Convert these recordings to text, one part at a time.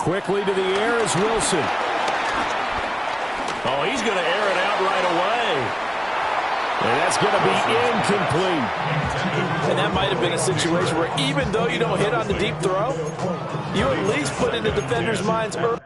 Quickly to the air is Wilson. Oh, he's going to air it out right away. And that's going to be incomplete. And that might have been a situation where even though you don't hit on the deep throw, you at least put in the defender's minds early.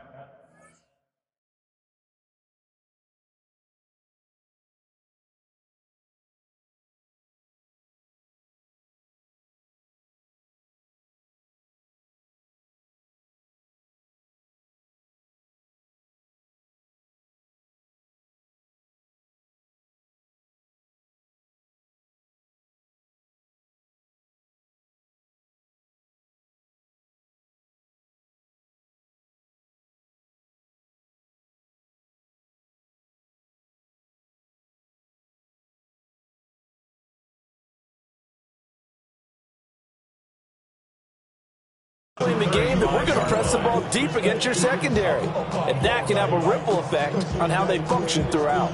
In the game that we're going to press the ball deep against your secondary, and that can have a ripple effect on how they function throughout.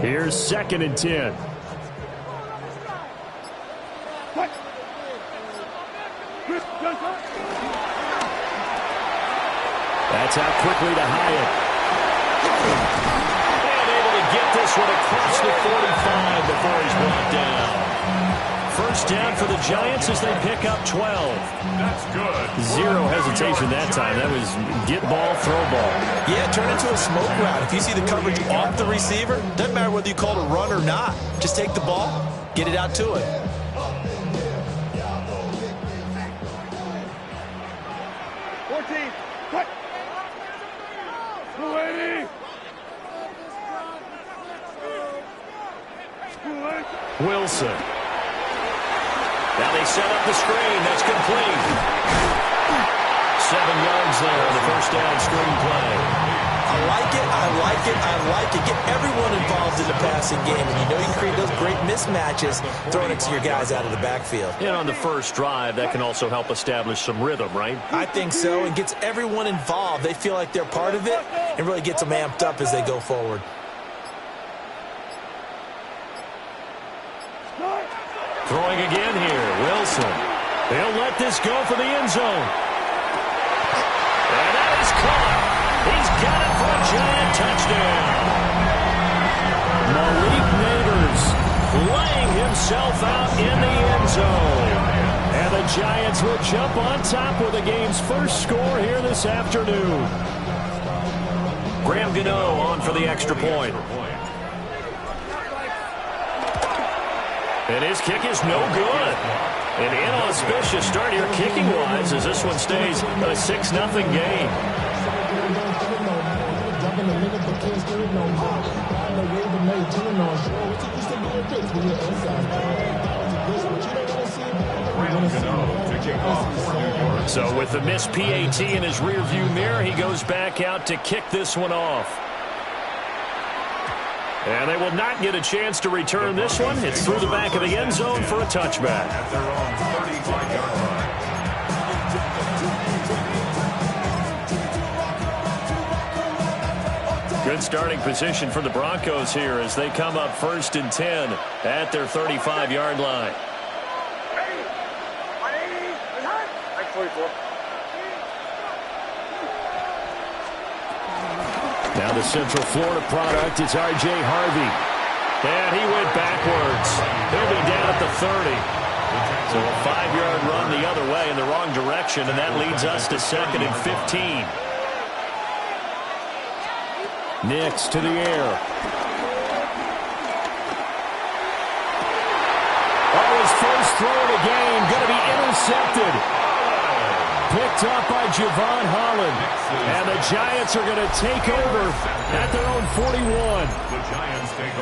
Here's 2nd and 10. That's out quickly to Hyatt. And able to get this one across the 45 before he's brought down. First down for the Giants as they pick up 12. That's good. Zero hesitation that time. That was get ball, throw ball. Yeah, turn into a smoke route. If you see the coverage off the receiver, doesn't matter whether you call it a run or not. Just take the ball, get it out to it. Wilson. Now they set up the screen. That's complete. 7 yards there on the first down screen play. I like it, I like it, I like it. Get everyone involved in the passing game. And you know you can create those great mismatches throwing it to your guys out of the backfield. And on the first drive, that can also help establish some rhythm, right? I think so. It gets everyone involved. They feel like they're part of it and really gets them amped up as they go forward. Throwing again here, Wilson. They'll let this go for the end zone. And that is caught. He's got it for a giant touchdown. Malik Neighbors laying himself out in the end zone. And the Giants will jump on top with the game's first score here this afternoon. Graham Gano on for the extra point. And his kick is no good. An inauspicious start here kicking-wise as this one stays a 6-0 game. So with the missed PAT in his rearview mirror, he goes back out to kick this one off. And they will not get a chance to return this one. It's through the back of the end zone for a touchback. At their own 35-yard line. Good starting position for the Broncos here as they come up 1st and 10 at their 35-yard line. Now the Central Florida product is R.J. Harvey. And he went backwards. He'll be down at the 30. So a 5-yard run the other way in the wrong direction, and that leads us to 2nd and 15. Nix to the air. Oh, his first throw of the game going to be intercepted. Picked up by Javon Holland. And the Giants are going to take over at their own 41.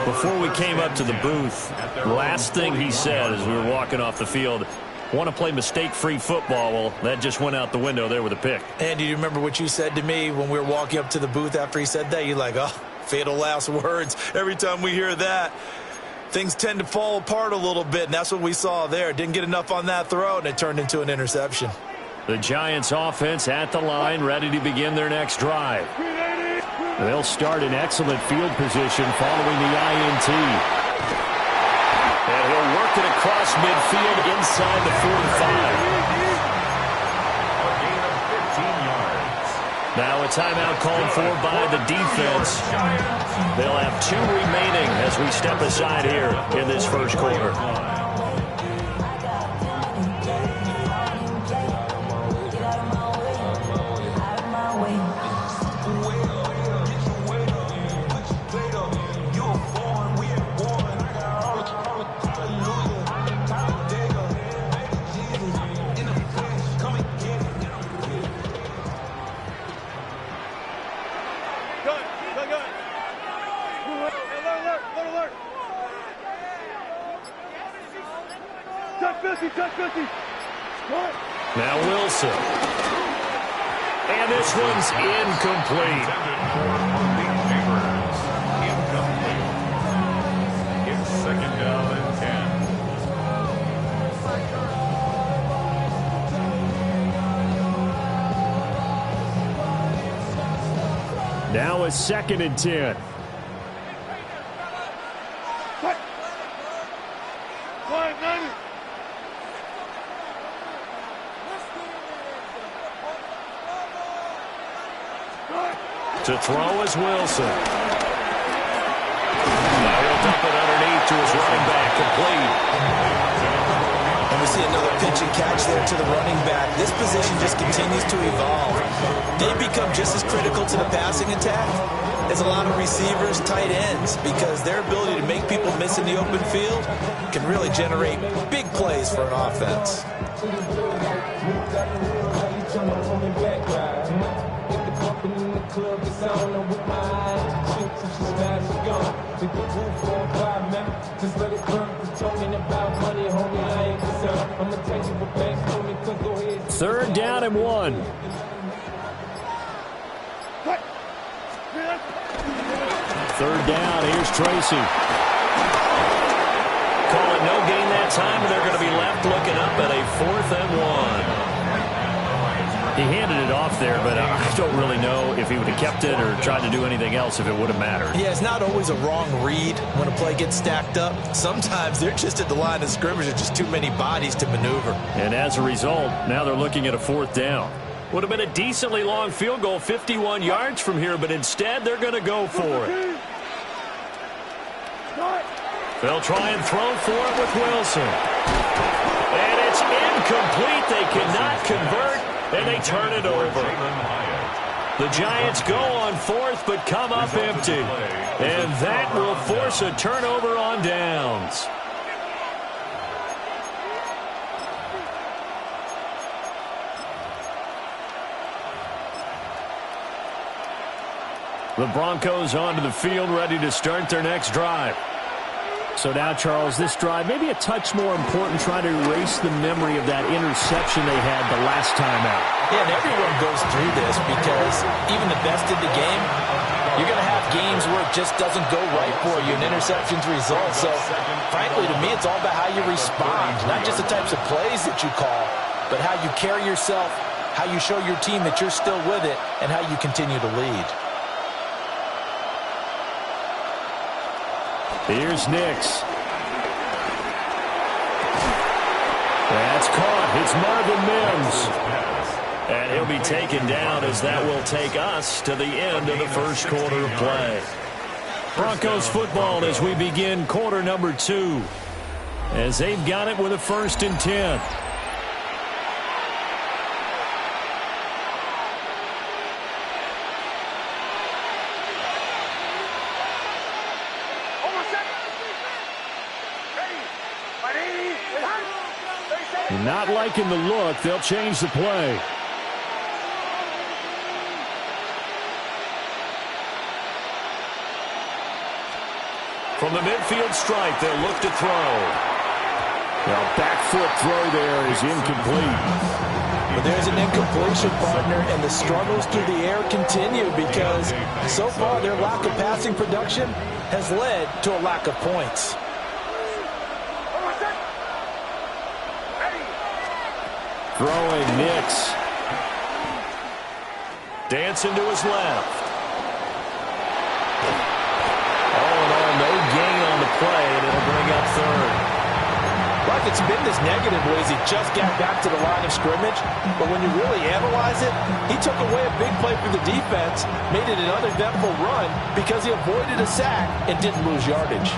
Before we came up to the booth, last thing he said as we were walking off the field, want to play mistake-free football. Well, that just went out the window there with a pick. And do you remember what you said to me when we were walking up to the booth after he said that? You're like, oh, fatal last words. Every time we hear that, things tend to fall apart a little bit, and that's what we saw there. Didn't get enough on that throw, and it turned into an interception. The Giants offense at the line, ready to begin their next drive. They'll start in excellent field position following the INT. And he'll work it across midfield inside the 45. Now a timeout called for by the defense. They'll have 2 remaining as we step aside here in this first quarter. Now Wilson. And this one's incomplete. It's second down and 10. Now a 2nd and 10. To throw is Wilson. Now he'll dump it underneath to his running back, complete. And we see another pitch and catch there to the running back. This position just continues to evolve. They become just as critical to the passing attack as a lot of receivers, tight ends, because their ability to make people miss in the open field can really generate big plays for an offense. Third down and 1. Third down, here's Tracy. Call it no gain that time, and they're going to be left looking up at a 4th and 1. He handed it off there, but I don't really know if he would have kept it or tried to do anything else if it would have mattered. Yeah, it's not always a wrong read when a play gets stacked up. Sometimes they're just at the line of scrimmage. There's just too many bodies to maneuver. And as a result, now they're looking at a 4th down. Would have been a decently long field goal, 51 yards from here, but instead they're going to go for it. They'll try and throw for it with Wilson. And it's incomplete. They cannot convert, and they turn it over. The Giants go on 4th, but come up empty. And that will force a turnover on downs. The Broncos onto the field, ready to start their next drive. So now, Charles, this drive maybe a touch more important, trying to erase the memory of that interception they had the last time out. Yeah, and everyone goes through this because even the best in the game, you're going to have games where it just doesn't go right for you, and interceptions result. So, frankly, to me, it's all about how you respond, not just the types of plays that you call, but how you carry yourself, how you show your team that you're still with it, and how you continue to lead. Here's Nix. That's caught. It's Marvin Mims. And he'll be taken down as that will take us to the end of the first quarter of play. Broncos football as we begin quarter number 2. As they've got it with a 1st and 10. Not liking the look. They'll change the play. From the midfield stripe, they'll look to throw. Well, back foot throw there is incomplete. But there's an incompletion, partner, and the struggles through the air continue because so far their lack of passing production has led to a lack of points. Throwing Nix. Dancing to his left. All in all, no gain on the play, and it'll bring up third. Like it's been this negative ways he just got back to the line of scrimmage, but when you really analyze it, he took away a big play for the defense, made it an uneventful run because he avoided a sack and didn't lose yardage.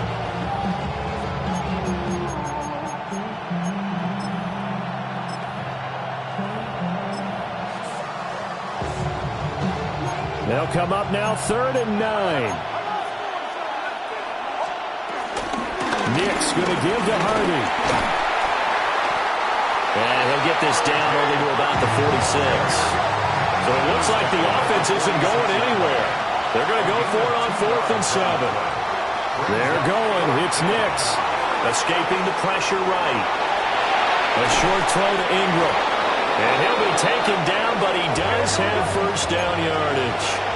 They'll come up now 3rd and 9. Nick's going to give to Hardy. And he'll get this down only to about the 46. So it looks like the offense isn't going anywhere. They're going to go for it on 4th and 7. They're going. It's Nick's. Escaping the pressure right. A short throw to Ingram. And he'll be taken down, but he does have first down yardage.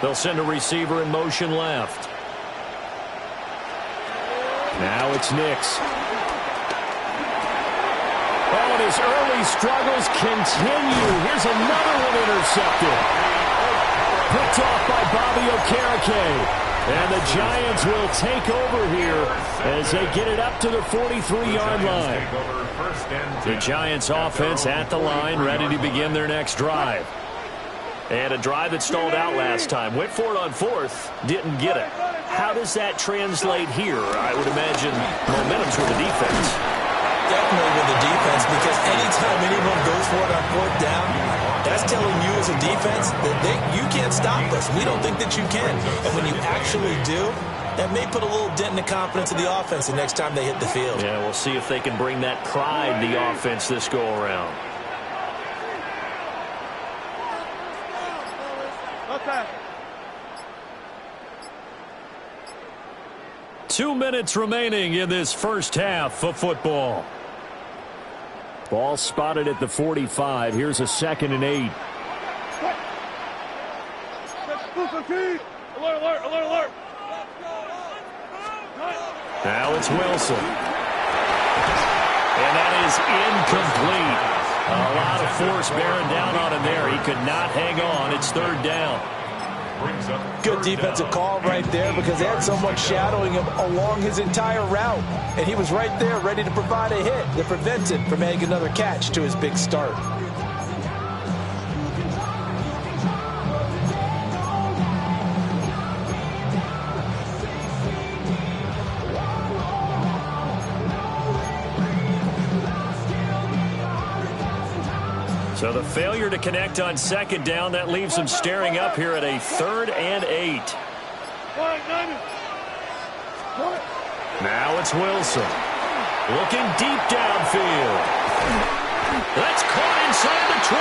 They'll send a receiver in motion left. Now it's Nix. Oh, and his early struggles continue. Here's another one intercepted. Picked off by Bobby Okereke. And the Giants will take over here as they get it up to the 43-yard line. The Giants offense at the line, ready to begin their next drive. And a drive that stalled out last time. Went for it on 4th, didn't get it. How does that translate here? I would imagine momentum's with the defense. Definitely with the defense, because anytime anyone goes for it on 4th down, that's telling you as a defense that you can't stop us. We don't think that you can. And when you actually do, that may put a little dent in the confidence of the offense the next time they hit the field. Yeah, we'll see if they can bring that pride to the offense this go-around. Okay. 2 minutes remaining in this first half of football. Ball spotted at the 45. Here's a 2nd and 8. Alert, alert, alert, alert. Now it's Wilson. And that is incomplete. A lot of force bearing down on him there. He could not hang on. It's 3rd down. Good defensive call right there because they had someone shadowing him along his entire route. And he was right there ready to provide a hit that prevented from adding another catch to his big start. So the failure to connect on 2nd down, that leaves him staring up here at a 3rd and 8. Now it's Wilson. Looking deep downfield. That's caught inside the 20.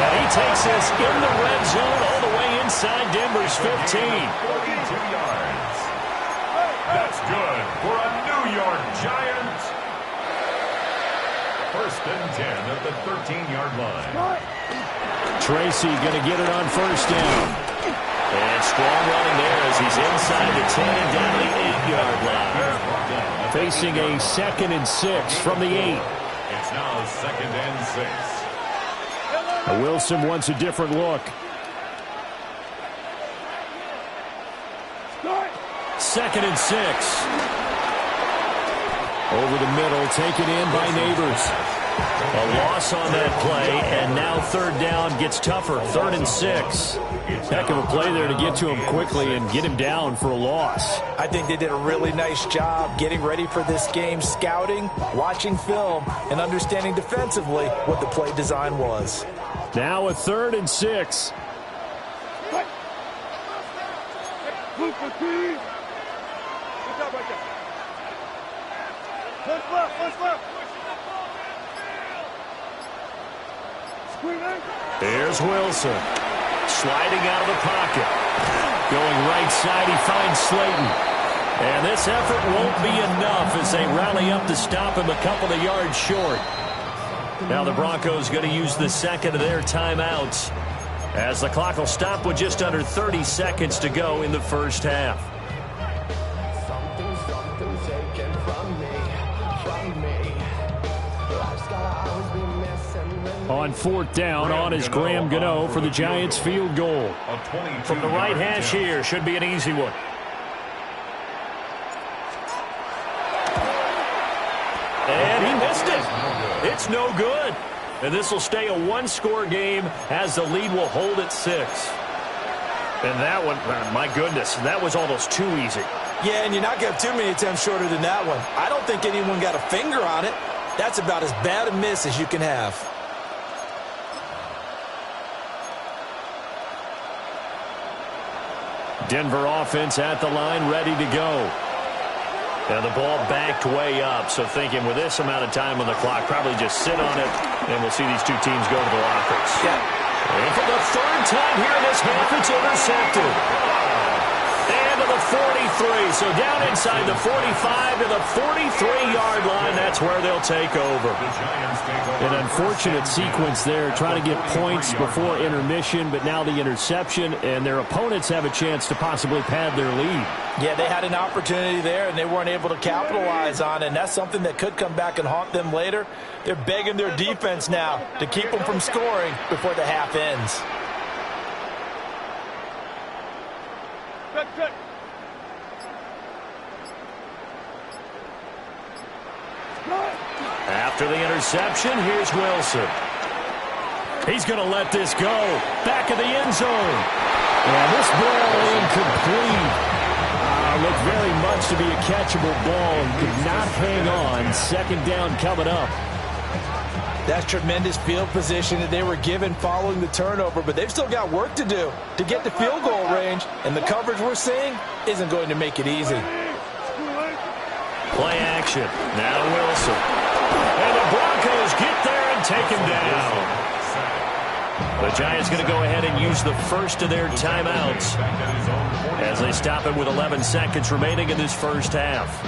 And he takes this in the red zone all the way inside Denver's 15. 42 yards. That's good for a New York Giants. 1st and 10 at the 13-yard line. Tracy going to get it on 1st down. And strong running there as he's inside the 10 and down the 8-yard line. Facing a 2nd and 6 from the 8. It's now 2nd and 6. Wilson wants a different look. 2nd and 6. Over the middle, taken in by Neighbors. A loss on that play, and now 3rd down gets tougher. 3rd and 6. Heck of a play there to get to him quickly and get him down for a loss. I think they did a really nice job getting ready for this game, scouting, watching film, and understanding defensively what the play design was. Now a 3rd and 6. There's Wilson. Sliding out of the pocket. Going right side, he finds Slayton. And this effort won't be enough as they rally up to stop him a couple of yards short. Now the Broncos going to use the 2nd of their timeouts as the clock will stop with just under 30 seconds to go in the first half. On fourth down, on is Graham Gano for the Giants field goal. From the right hash here, should be an easy one. And he missed it. It's no good. And this will stay a one-score game as the lead will hold at 6. And that one, my goodness, that was almost too easy. Yeah, and you're not going to have too many attempts shorter than that one. I don't think anyone got a finger on it. That's about as bad a miss as you can have. Denver offense at the line, ready to go. And the ball backed way up, so thinking with this amount of time on the clock, probably just sit on it, and we'll see these two teams go to the lockers. Yeah. And for the third time here in this half, it's intercepted. And to the 43, so down inside the 45 to the 43-yard line. That's where they'll take over. An unfortunate sequence there, trying to get points before intermission, but now the interception, and their opponents have a chance to possibly pad their lead. Yeah, they had an opportunity there, and they weren't able to capitalize on it, and that's something that could come back and haunt them later. They're begging their defense now to keep them from scoring before the half ends. Good. After the interception, here's Wilson. He's going to let this go. Back of the end zone. And this ball incomplete. Looked very much to be a catchable ball. Could not hang on. Second down coming up. That's tremendous field position that they were given following the turnover, but they've still got work to do to get to field goal range, and the coverage we're seeing isn't going to make it easy. Play action. Now Wilson. And the Broncos get there and take him down. The Giants going to go ahead and use the first of their timeouts as they stop it with 11 seconds remaining in this first half.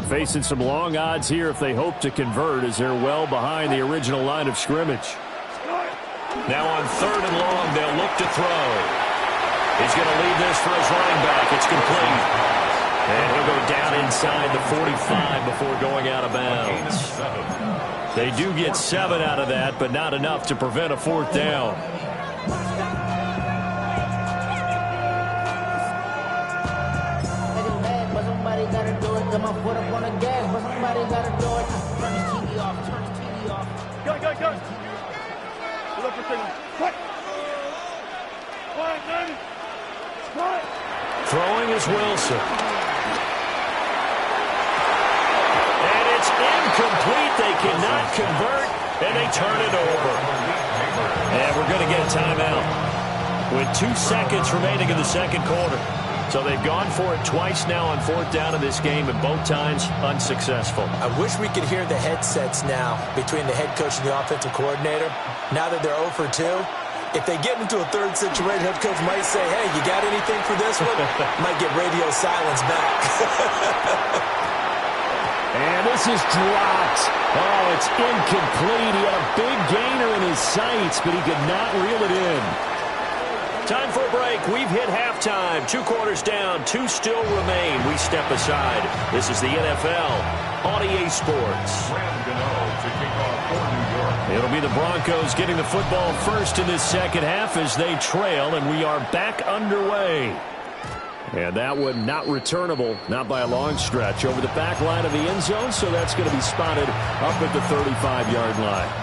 Facing some long odds here if they hope to convert, as they're well behind the original line of scrimmage. Now on third and long, they'll look to throw. He's going to leave this for his running back. It's complete. And he'll go down inside the 45 before going out of bounds. They do get 7 out of that, but not enough to prevent a fourth down. Throwing is Wilson. And it's incomplete. They cannot convert, and they turn it over. And we're going to get a timeout with 2 seconds remaining in the second quarter. So they've gone for it twice now on fourth down in this game, and both times unsuccessful. I wish we could hear the headsets now between the head coach and the offensive coordinator. Now that they're 0 for 2, if they get into a third situation, head coach might say, hey, you got anything for this one? Might get radio silence back. And this is dropped. Oh, it's incomplete. He had a big gainer in his sights, but he could not reel it in. Time for a break. We've hit halftime. 2 quarters down. 2 still remain. We step aside. This is the NFL on EA Sports. It'll be the Broncos getting the football first in this second half as they trail, and we are back underway. And that one not returnable, not by a long stretch, over the back line of the end zone, so that's going to be spotted up at the 35-yard line.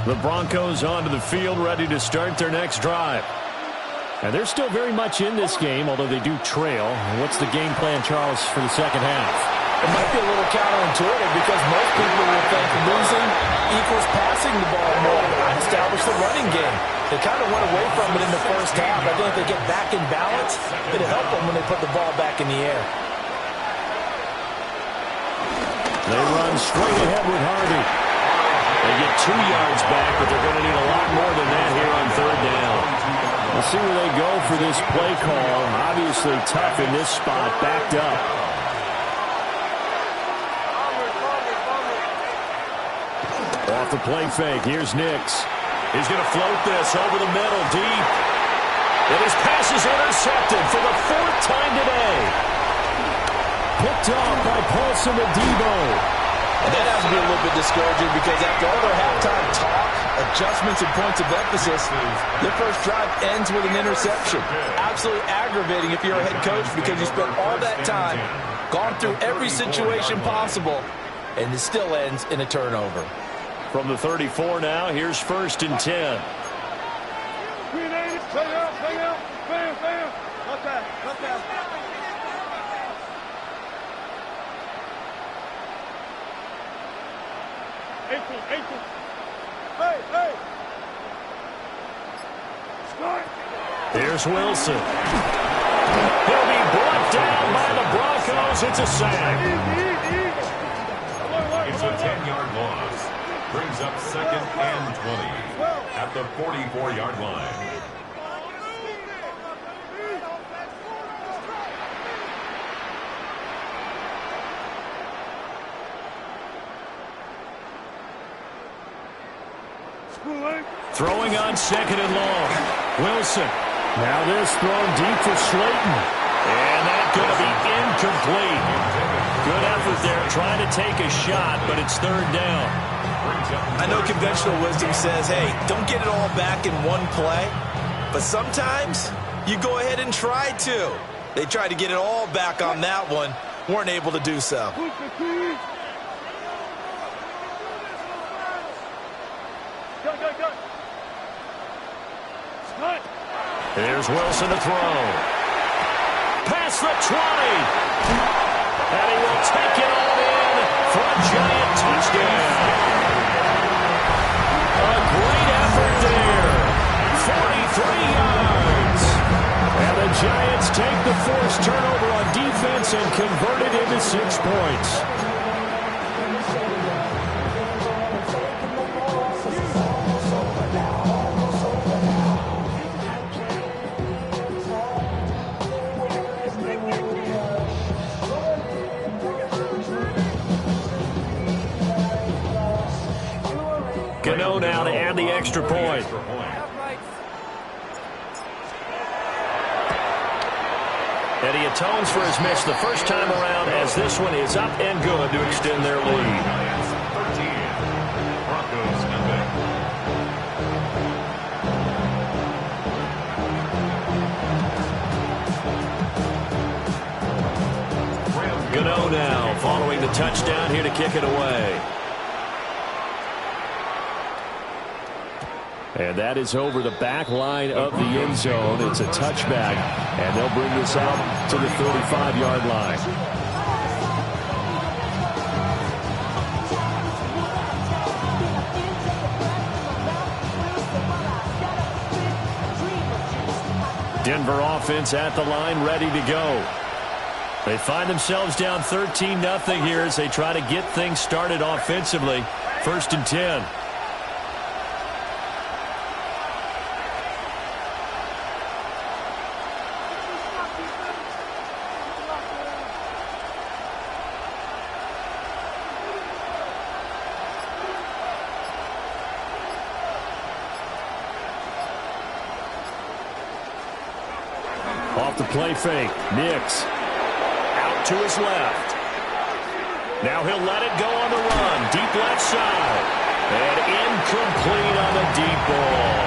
The Broncos onto the field, ready to start their next drive. And they're still very much in this game, although they do trail. What's the game plan, Charles, for the second half? It might be a little counterintuitive because most people will think losing equals passing the ball more. I established the running game. They kind of went away from it in the first half. I think if they get back in balance, it'll help them when they put the ball back in the air. They run straight ahead with Harvey. They get 2 yards back, but they're going to need a lot more than that here on third down. We'll see where they go for this play call. Obviously tough in this spot, backed up. Off the play fake, here's Nix. He's going to float this over the middle, deep. And his pass is intercepted for the 4th time today. Picked off by Paulson Adebo. And that has to be a little bit discouraging because after all their halftime talk, adjustments, and points of emphasis, their first drive ends with an interception. Absolutely aggravating if you're a head coach because you spent all that time, gone through every situation possible, and it still ends in a turnover. From the 34 now, here's 1st and 10. Here's Wilson. He'll be brought down by the Broncos. It's a sack. It's a 10-yard loss. Brings up 2nd and 20 at the 44-yard line. Throwing on 2nd and long. Wilson. Now this thrown deep for Slayton. And that's going to be incomplete. Good effort there trying to take a shot, but it's 3rd down. I know conventional wisdom says, hey, don't get it all back in one play. But sometimes you go ahead and try to. They tried to get it all back on that one. Weren't able to do so. Here's Wilson to throw. Past the 20. And he will take it all in for a giant touchdown. A great effort there. 43 yards. And the Giants take the forced turnover on defense and convert it into 6 points. Gano now to add the extra point. And he atones for his miss the first time around as this one is up and good to extend their lead. 13. Broncos comeback. Gano now following the touchdown here to kick it away. And that is over the back line of the end zone. It's a touchback, and they'll bring this out to the 35-yard line. Denver offense at the line, ready to go. They find themselves down 13-0 here as they try to get things started offensively. 1st and 10. Off the play fake, Nix out to his left. Now he'll let it go on the run, deep left side, and incomplete on the deep ball.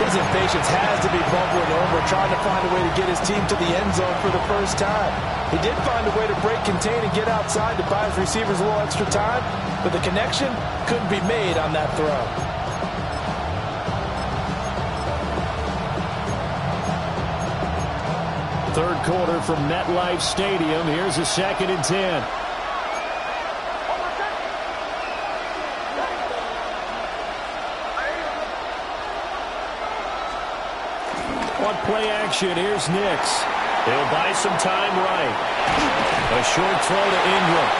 His impatience has to be bubbling over, trying to find a way to get his team to the end zone for the first time. He did find a way to break, contain, and get outside to buy his receivers a little extra time, but the connection couldn't be made on that throw. Third quarter from MetLife Stadium. Here's a 2nd and 10. On play action, here's Nix. He'll buy some time right. A short throw to Ingram.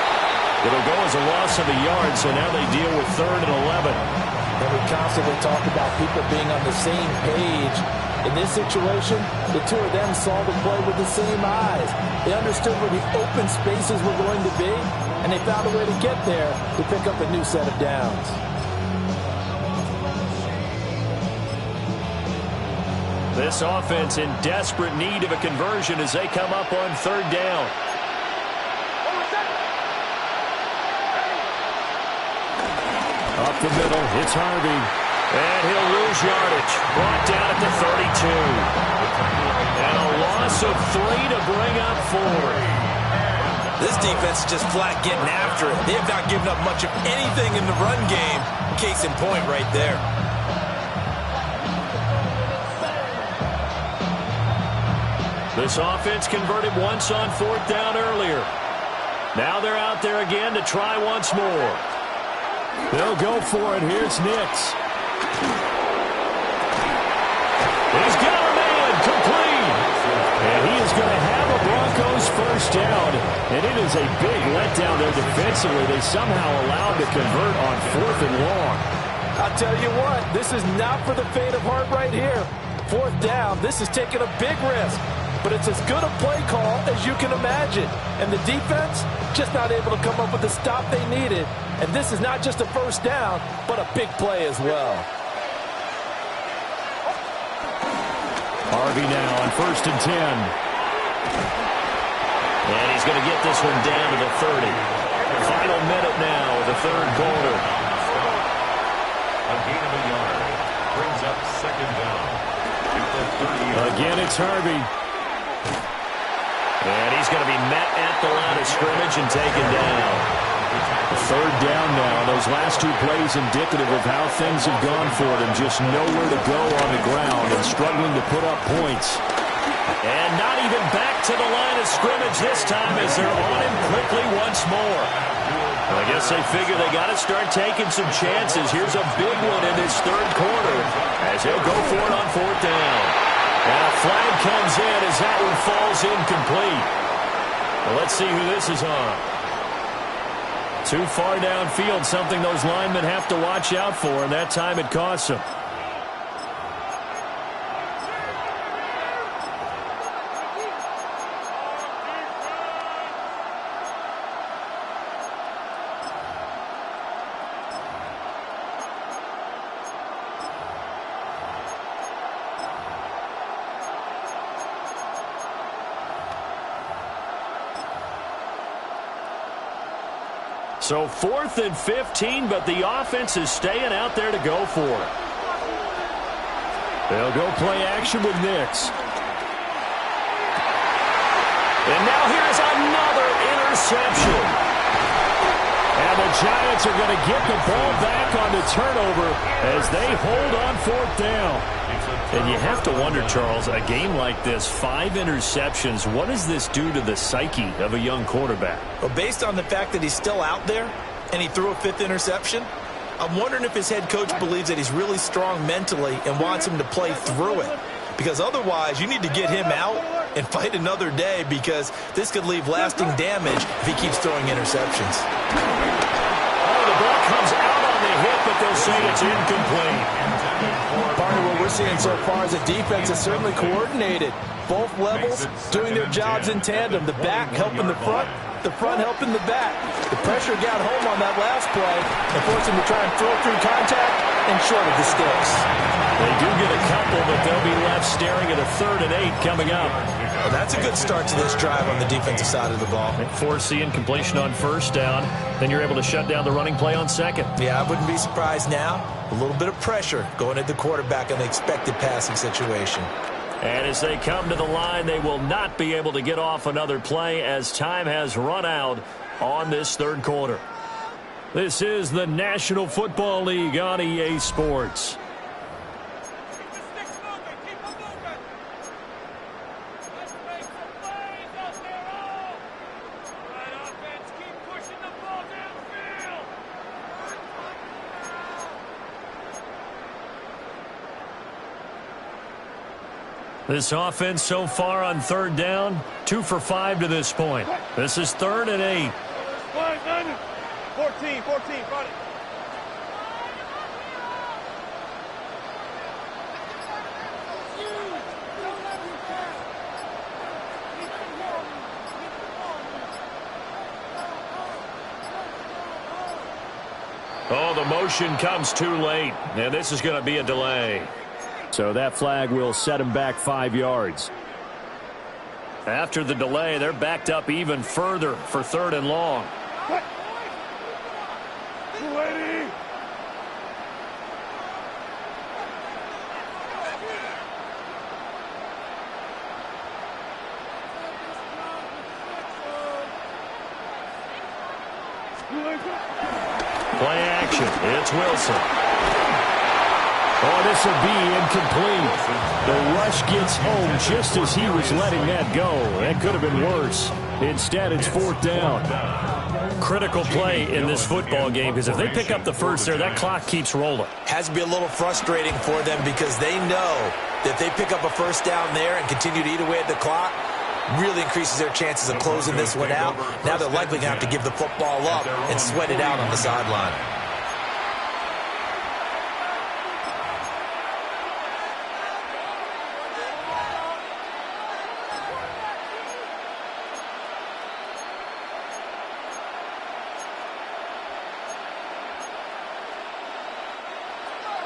It'll go as a loss of a yard, so now they deal with 3rd and 11. And we constantly talk about people being on the same page. In this situation, the two of them saw the play with the same eyes. They understood where the open spaces were going to be, and they found a way to get there to pick up a new set of downs. This offense in desperate need of a conversion as they come up on 3rd down. Up the middle, it's Harvey. And he'll lose yardage. Brought down at the 32. And a loss of 3 to bring up 4. This defense is just flat getting after it. They have not given up much of anything in the run game. Case in point right there. This offense converted once on 4th down earlier. Now they're out there again to try once more. They'll go for it. Here's Nix. He's got a man complete. And he is going to have a Broncos first down. And it is a big letdown there defensively. They somehow allowed to convert on 4th and long. I'll tell you what, this is not for the faint of heart right here. 4th down, this is taking a big risk. But it's as good a play call as you can imagine. And the defense just not able to come up with the stop they needed. And this is not just a first down, but a big play as well. Harvey now on 1st and 10. And he's going to get this one down to the 30. Final minute now of the 3rd quarter. A gain of a yard. Brings up 2nd down. Again, it's Harvey. And he's going to be met at the line of scrimmage and taken down. 3rd down now. Those last 2 plays indicative of how things have gone for them. Just nowhere to go on the ground and struggling to put up points. And not even back to the line of scrimmage this time as they're on him quickly once more. Well, I guess they figure they got to start taking some chances. Here's a big one in this 3rd quarter as he'll go for it on 4th down. And a flag comes in as that one falls incomplete. Well, let's see who this is on. Too far downfield, something those linemen have to watch out for, and that time it costs them. So 4th and 15, but the offense is staying out there to go for it. They'll go play action with Nix. And now here's another interception. And the Giants are going to get the ball back on the turnover as they hold on 4th down. And you have to wonder, Charles, a game like this, 5 interceptions, what does this do to the psyche of a young quarterback? Well, based on the fact that he's still out there and he threw a 5th interception, I'm wondering if his head coach believes that he's really strong mentally and wants him to play through it. Because otherwise, you need to get him out and fight another day because this could leave lasting damage if he keeps throwing interceptions. Oh, the ball comes out on the hit, but they'll say it's incomplete. Partner, what we're seeing so far is a defense is certainly coordinated. Both levels doing their jobs in tandem. The back helping the front helping the back. The pressure got home on that last play and forced him to try and throw through contact and short of the sticks. They do get a couple, but they'll be left staring at a 3rd and 8 coming up. Well, that's a good start to this drive on the defensive side of the ball. Force the incompletion on 1st down. Then you're able to shut down the running play on 2nd. Yeah, I wouldn't be surprised now. A little bit of pressure going at the quarterback in the expected passing situation. And as they come to the line, they will not be able to get off another play as time has run out on this 3rd quarter. This is the National Football League on EA Sports. This offense so far on 3rd down, 2 for 5 to this point. This is 3rd and 8. 14, front it. Oh, the motion comes too late, and this is going to be a delay. So that flag will set him back 5 yards. After the delay, they're backed up even further for 3rd and long. Play action. It's Wilson. Oh, this will be incomplete. The rush gets home just as he was letting that go. That could have been worse. Instead, it's 4th down. Critical play in this football game, because if they pick up the first there, that clock keeps rolling. Has to be a little frustrating for them because they know that if they pick up a first down there and continue to eat away at the clock, really increases their chances of closing this one out. Now they're likely going to have to give the football up and sweat it out on the sideline.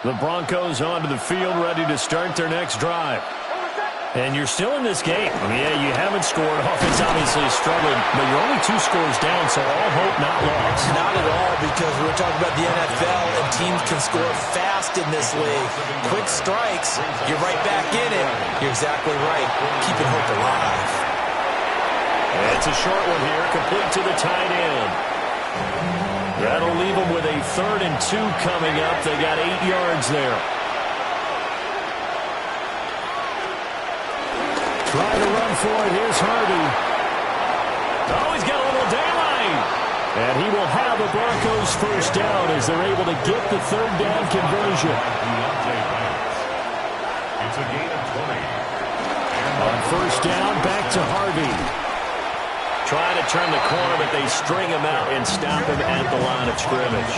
The Broncos onto the field, ready to start their next drive. And you're still in this game. Yeah, you haven't scored. Offense obviously struggling, but you're only 2 scores down, so all hope not lost. Not at all, because we're talking about the NFL, and teams can score fast in this league. Quick strikes, you're right back in it. You're exactly right. Keeping hope alive. And it's a short one here, complete to the tight end. That'll leave them with a 3rd and 2 coming up. They got 8 yards there. Trying to run for it. Here's Harvey. Oh, he's got a little daylight. And he will have the Broncos first down as they're able to get the 3rd down conversion. It's a gain of 20. On first down, back to Harvey. Trying to turn the corner, but they string him out and stop him at the line of scrimmage.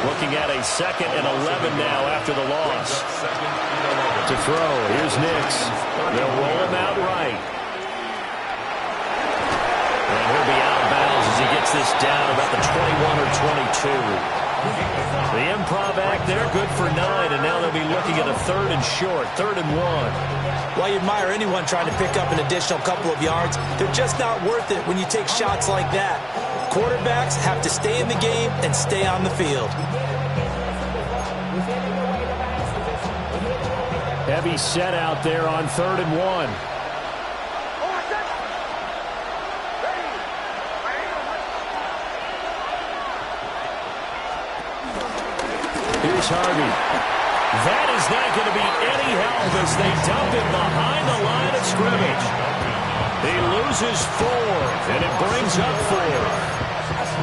Looking at a 2nd and 11 now after the loss. To throw, here's Nix. They'll roll him out right. And he'll be out of bounds as he gets this down about the 21 or 22. The improv act there, good for 9, and now they'll be looking at a 3rd and short, 3rd and 1. Well, you admire anyone trying to pick up an additional couple of yards. They're just not worth it when you take shots like that. Quarterbacks have to stay in the game and stay on the field. Heavy set out there on 3rd and 1. Here's Harvey. That is not going to be any help as they dump him behind the line of scrimmage. He loses 4, and it brings up 4.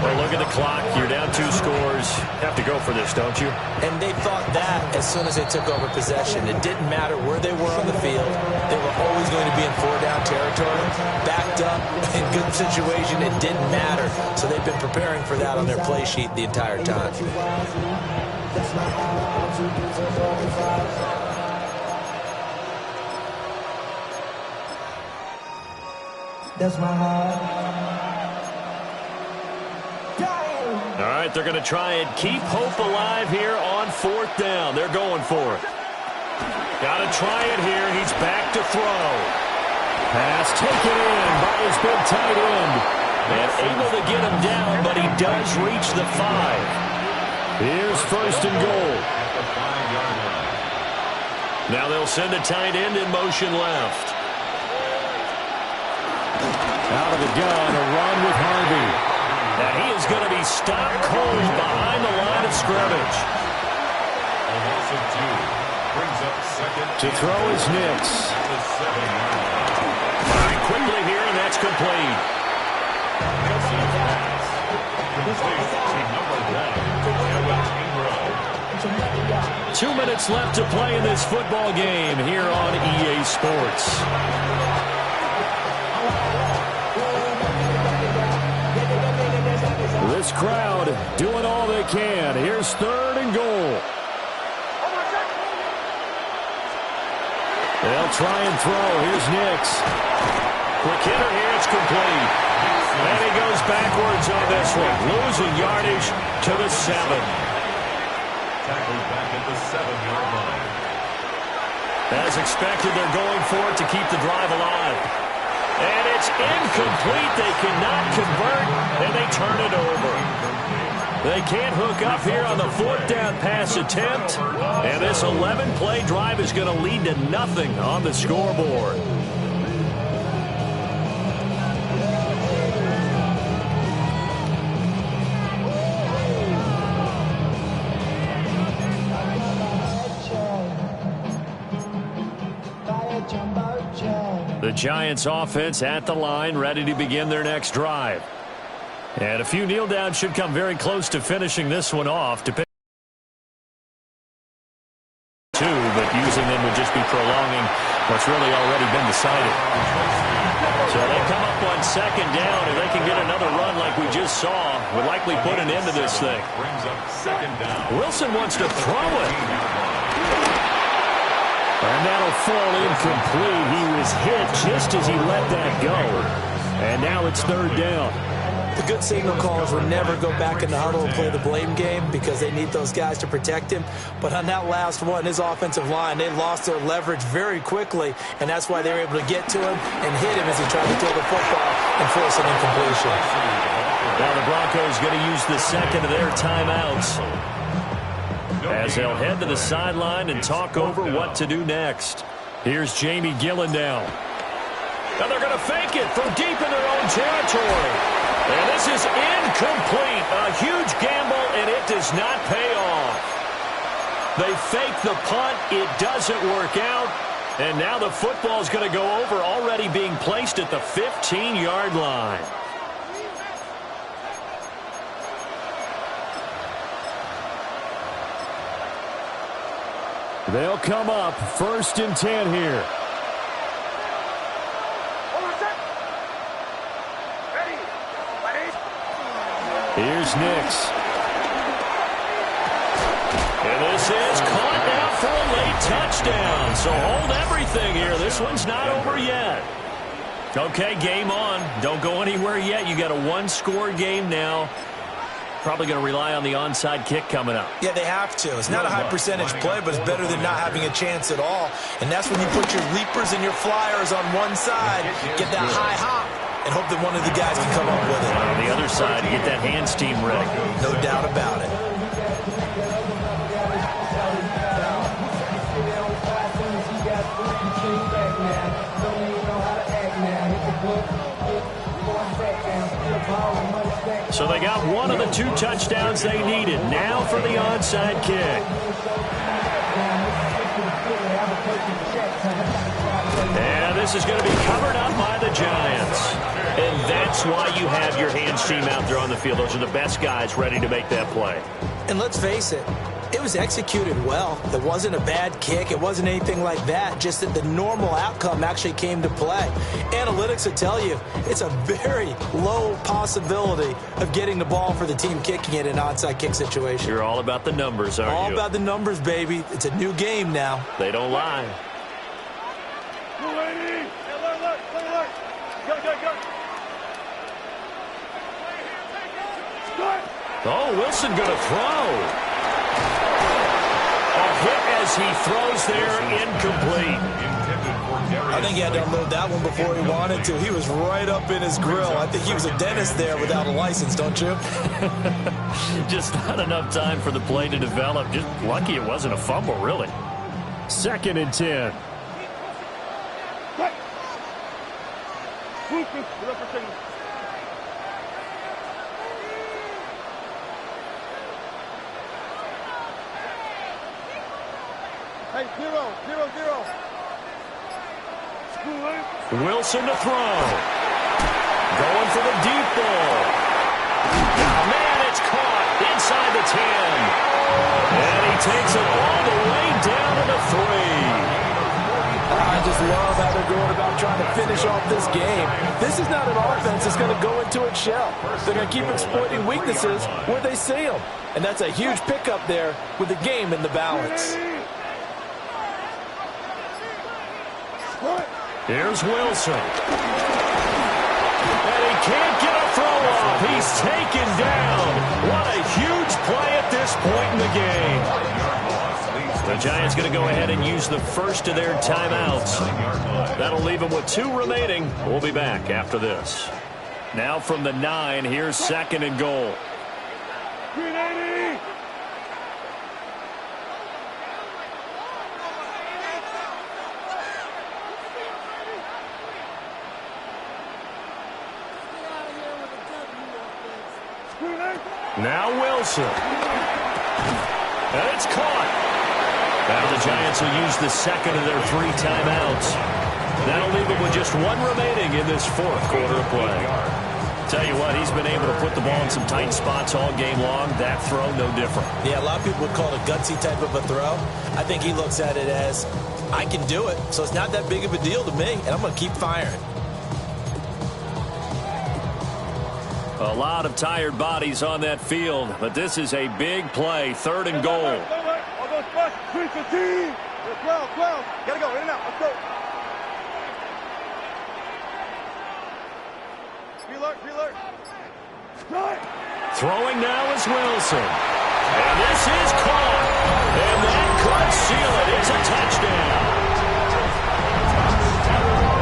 Well, look at the clock. You're down 2 scores. Have to go for this, don't you? And they thought that as soon as they took over possession. It didn't matter where they were on the field. They were always going to be in 4-down territory. Backed up, in good situation, it didn't matter. So they've been preparing for that on their play sheet the entire time. That's my heart. All right, they're going to try and keep hope alive here on 4th down. They're going for it. Got to try it here. He's back to throw. Pass taken in by his big tight end. And able to get him down, but he does reach the 5. Here's 1st and goal. Now they'll send the tight end in motion left. Out of the gun, a run with Harvey. And he is going to be stopped cold behind the line of scrimmage. To throw is Nix. Very quickly here, and that's complete. 2 minutes left to play in this football game here on EA Sports. This crowd doing all they can. Here's 3rd and goal. They'll try and throw. Here's Nix. Quick hitter here. It's complete. And he goes backwards on this one. Losing yardage to the 7. Tackled back at the 7-yard line. As expected, they're going for it to keep the drive alive. And it's incomplete. They cannot convert, and they turn it over. They can't hook up here on the 4th down pass attempt. And this 11-play drive is going to lead to nothing on the scoreboard. The Giants offense at the line, ready to begin their next drive. And a few kneel downs should come very close to finishing this one off. But using them would just be prolonging what's really already been decided. So they come up on 2nd down. If they can get another run like we just saw, would likely put an end to this thing. Brings up 2nd down. Wilson wants to throw it. And that'll fall incomplete. He was hit just as he let that go. And now it's 3rd down. The good signal callers will never go back in the huddle and play the blame game because they need those guys to protect him. But on that last one, his offensive line, they lost their leverage very quickly, and that's why they were able to get to him and hit him as he tried to throw the football and force an incompletion. Now the Broncos going to use the 2nd of their timeouts as they'll head to the sideline and talk over what to do next. Here's Jamie Gillendow. Now they're going to fake it from deep in their own territory. And this is incomplete. A huge gamble, and it does not pay off. They fake the punt. It doesn't work out. And now the football is going to go over, already being placed at the 15-yard line. They'll come up 1st and 10 here. Here's Nix. And this is caught now for a late touchdown. So hold everything here. This one's not over yet. Okay, game on. Don't go anywhere yet. You got a 1-score game now. Probably going to rely on the onside kick coming up. Yeah, they have to. It's not a high percentage play, but it's better than not having a chance at all. And that's when you put your leapers and your flyers on one side, get that high hop, and hope that one of the guys can come up with it. On the other side, get that hands team ready. No doubt about it. So they got one of the 2 touchdowns they needed. Now for the onside kick. And this is going to be covered up by the Giants. And that's why you have your hands team out there on the field. Those are the best guys ready to make that play. And let's face it, it was executed well. It wasn't a bad kick. It wasn't anything like that. Just that the normal outcome actually came to play. Analytics will tell you it's a very low possibility of getting the ball for the team kicking it in an onside kick situation. You're all about the numbers, aren't you? All about the numbers, baby. It's a new game now. They don't lie. Oh, Wilson going to throw. A hit as he throws there, incomplete. I think he had to unload that one before he wanted to. He was right up in his grill. I think he was a dentist there without a license, don't you? Just not enough time for the play to develop. Just lucky it wasn't a fumble, really. 2nd and 10. Hey, 0-0-0. Wilson to throw. Going for the deep ball. Oh, man, it's caught inside the 10. And he takes it all the way down to the 3. I just love how they're going about trying to finish off this game. This is not an offense that's going to go into its shell. They're going to keep exploiting weaknesses where they see them. And that's a huge pickup there with the game in the balance. Here's Wilson. And he can't get a throw off. He's taken down. What a huge play at this point in the game. The Giants going to go ahead and use the first of their timeouts. That'll leave them with 2 remaining. We'll be back after this. Now from the 9, here's 2nd and goal. Now Wilson. And it's caught. Now the Giants will use the second of their 3 timeouts. That'll leave them with just 1 remaining in this 4th quarter of play. Tell you what, he's been able to put the ball in some tight spots all game long. That throw, no different. Yeah, a lot of people would call it a gutsy type of a throw. I think he looks at it as, I can do it, so it's not that big of a deal to me, and I'm going to keep firing. A lot of tired bodies on that field, but this is a big play. 3rd and goal. Gotta go, in and out, let's go. Prealert. Throwing now is Wilson. And this is caught. And that could seal it. It's a touchdown.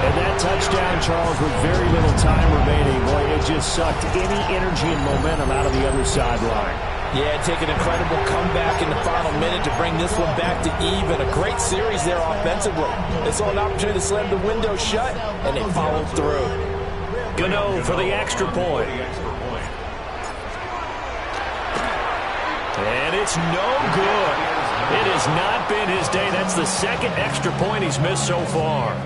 And that touchdown, Charles, with very little time remaining. Boy, it just sucked any energy and momentum out of the other sideline. Yeah, take an incredible comeback in the final minute to bring this one back to even. A great series there offensively. They saw an opportunity to slam the window shut, and they followed through. Gano for the extra point. And it's no good. It has not been his day. That's the 2nd extra point he's missed so far.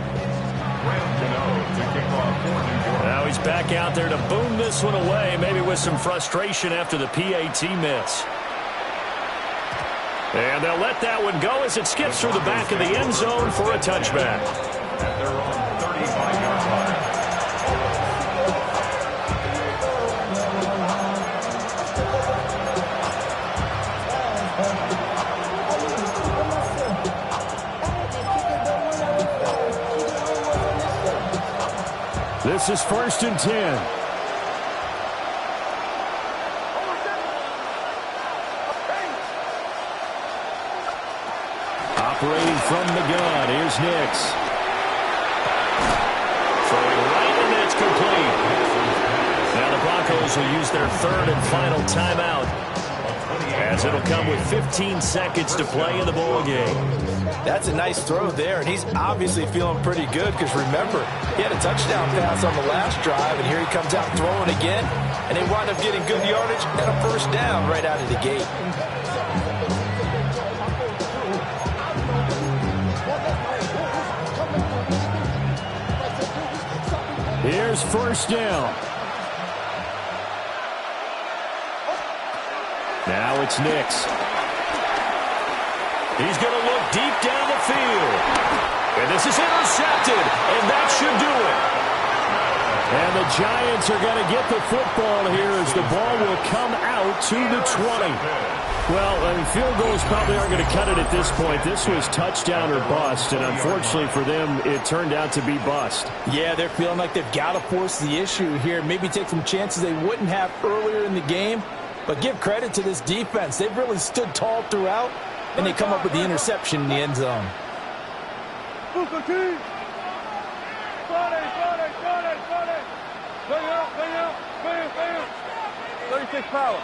Now he's back out there to boom this one away, maybe with some frustration after the PAT miss. And they'll let that one go as it skips through the back of the end zone for a touchback. At their own 35-yard line. This is 1st and 10. Operating from the gun, here's Nix. Throwing right, and that's complete. Now the Broncos will use their 3rd and final timeout, as it'll come with 15 seconds to play in the ball game. That's a nice throw there, and he's obviously feeling pretty good because, remember, he had a touchdown pass on the last drive, and here he comes out throwing again, and they wind up getting good yardage and a 1st down right out of the gate. Here's 1st down. Now it's Nix. He's going to look deep down the field. And this is intercepted, and that should do it. And the Giants are going to get the football here as the ball will come out to the 20. Well, I mean, field goals probably aren't going to cut it at this point. This was touchdown or bust, and unfortunately for them, it turned out to be bust. Yeah, they're feeling like they've got to force the issue here, maybe take some chances they wouldn't have earlier in the game. But give credit to this defense. They've really stood tall throughout, and they come up with the interception in the end zone. 36 power.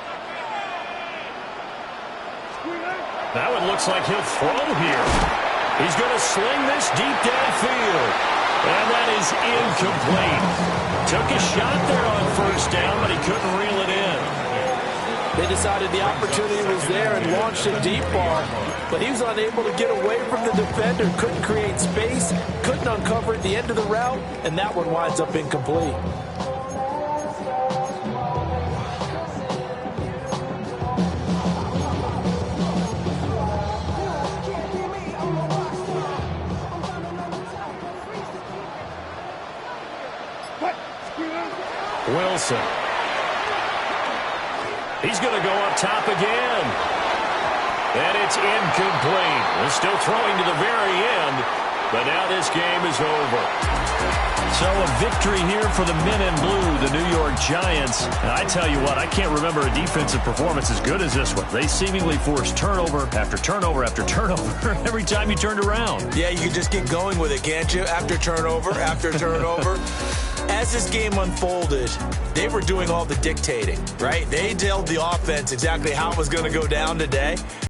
That one looks like he'll throw here. He's going to sling this deep downfield. And that is incomplete. Took a shot there on 1st down, but he couldn't reel it in. They decided the opportunity was there and launched a deep ball, but he was unable to get away from the defender, couldn't create space, couldn't uncover at the end of the route, and that one winds up incomplete. Wilson. He's going to go up top again. And it's incomplete. They're still throwing to the very end, but now this game is over. So a victory here for the men in blue, the New York Giants. And I tell you what, I can't remember a defensive performance as good as this one. They seemingly forced turnover after turnover after turnover every time you turned around. Yeah, you can just get going with it, can't you? After turnover, after turnover. As this game unfolded, they were doing all the dictating, right? They told the offense exactly how it was going to go down today.